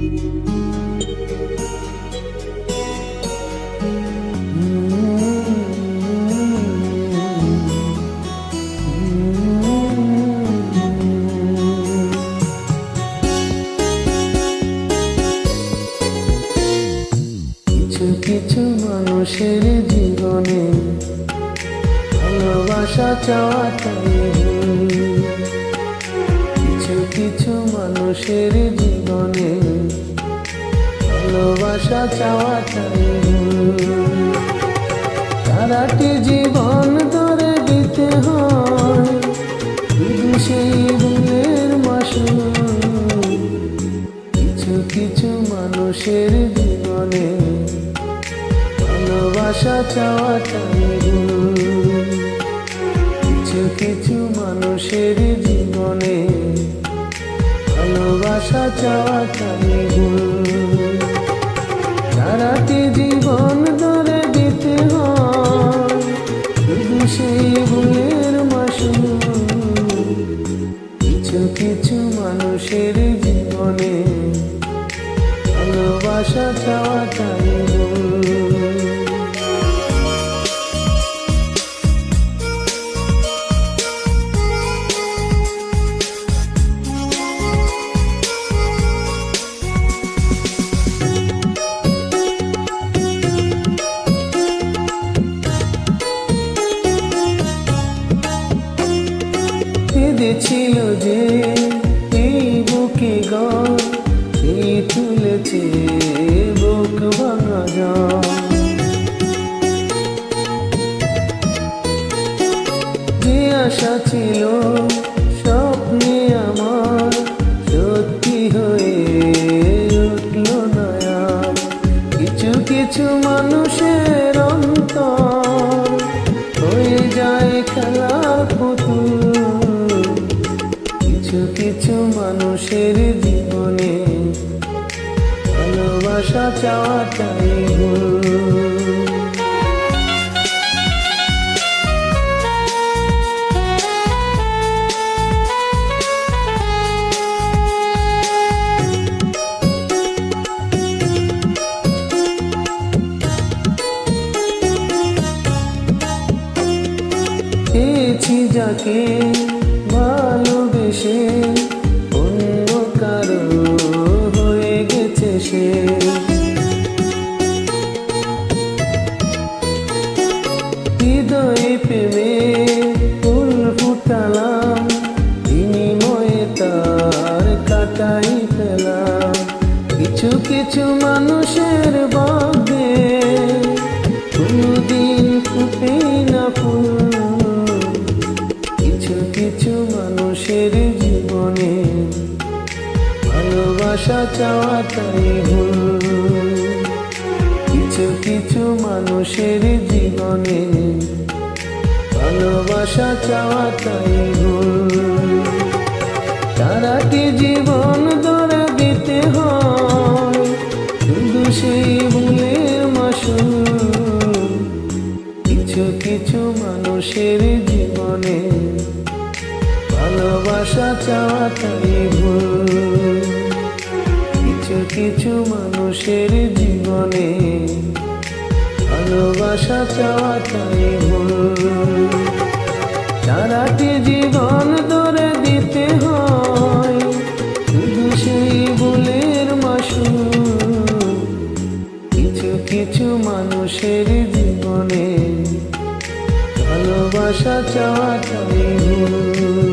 কিছু মানুষের জীবনে ভালোবাসা চাওয়াটাই ভুল। কিছু মানুষের জীবনে ভালোবাসা চাওয়াটাই ভুল। সারাটি জীবন ধরে দিতে হয় শুধু সেই ভুলের মাসুল। কিছু মানুষের জীবনে ভালোবাসা চাওয়াটাই ভুল। কিছু মানুষের জীবনে ভালোবাসা চাওয়াটাই ভুল। সারাটি জীবন ধরে দিতে হয় শুধু সেই ভুলের মাসুল। কিছু মানুষের জীবনে ভালোবাসা চাওয়াটাই ভুল। ছিল যে এই বুকে গান, সেই তুলেছে বুক ভাঙা গান। যে আশা ছিল স্বপ্নে আমার সত্যি হয়ে উঠল না আর। কিছু মানুষের অন্তর হয়ে যায় খেলার পুতুল। কিছু মানুষের জীবনে ভালোবাসা চাওয়াটাই ভুল। পেয়েছি যাকে ভালোবেসে অন্য কারো হয়ে গেছে সে। হৃদয়ে প্রেমে ফুল ফুটালাম, বিনিময়ে তার কাটাই ফেলাম। কিছু মানুষের ভাগ্যে কোনদিন ফুটে না ফুল। কিছু মানুষের জীবনে ভালোবাসা চাওয়াটাই ভুল। কিছু মানুষের জীবনে ভালোবাসা চাওয়াটাই ভুল। সারাটি জীবন ধরে দিতে হয় শুধু সেই ভুলের মাসুল। কিছু মানুষের জীবনে ভালোবাসা চাওয়াটাই ভুল। কিছু মানুষের জীবনে ভালোবাসা চাওয়াটাই ভুল। সারাটি জীবন ধরে দিতে হয় শুধু সেই ভুলের মাসুল। কিছু মানুষের জীবনে ভালোবাসা চাওয়াটাই ভুল।